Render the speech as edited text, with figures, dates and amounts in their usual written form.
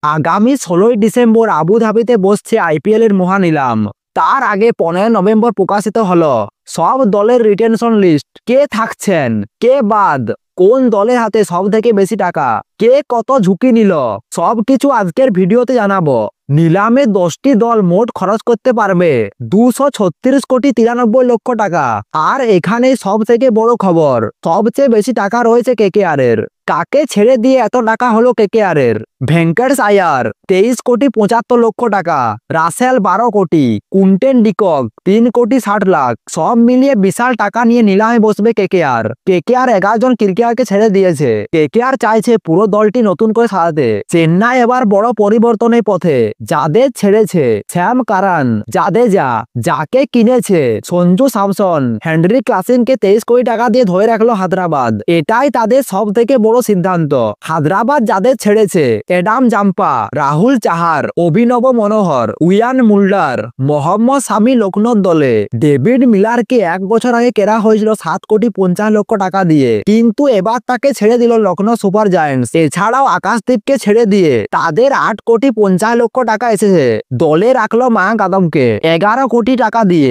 আগামী 16ই ডিসেম্বর আবুধাবিতে বসছে আইপিএল এর মহানিলাম। তার আগে 15 নভেম্বর প্রকাশিত হলো সব দলের রিটেনশন লিস্ট। কে থাকছেন, কে বাদ, কোন দলের হাতে সব থেকে বেশি টাকা, কে কত ঝুঁকি নিল, সবকিছু আজকের ভিডিওতে জানাবো। নিলামে 10টি দল মোট খরচ করতে পারবে 236 কোটি 93 লক্ষ টাকা। আর এখানেই সব থেকে বড় খবর, সবচেয়ে বেশি টাকা রয়েছে কেকেআর এর। কাকে ছেড়ে দিয়ে এত টাকা হলো কেকেআর এর? ভেঙ্কটেশ আয়ার 23 কোটি 75 লক্ষ টাকা, রাসেল 12 কোটি, কুন্টেন ডিকক 3 কোটি 60 লাখ। সব মিলিয়ে বিশাল টাকা নিয়ে নিলামে বসবে কেকেআর। কেকেআর 11 জন ক্রিকেটারকে ছেড়ে দিয়েছে। কেকেআর চাইছে পুরো দলটি নতুন করে সাজাতে। চেন্নাই এবার বড় পরিবর্তনের পথে। যাদের ছেড়েছে স্যাম কারান, জাদেজা, যাকে কিনেছে সঞ্জু স্যামসন, হেনরি ক্লাসেনকে 23 কোটি টাকা দিয়ে ধরে রাখলো হায়দ্রাবাদ। এটাই তাদের সব থেকে বড় সিদ্ধান্ত। হায়দ্রাবাদ যাদের ছেড়েছে এডাম জাম্পা, রাহুল চাহার, অভিনব মনোহর, উইয়ান মুল্ডার, মোহাম্মদ শামি লখনৌ দলে। ডেভিড মিলারকে 1 বছর আগে কেনা হয়েছিল 7 কোটি 50 লক্ষ টাকা দিয়ে, কিন্তু এবার তাকে ছেড়ে দিল লখনৌ সুপার জায়ান্টস। এছাড়াও আকাশদীপকে ছেড়ে দিয়ে তাদের 8 কোটি 50 লক্ষ টাকা এসেছে। দলে রাখলো মায়াঙ্ক আদমকে 11 কোটি টাকা দিয়ে।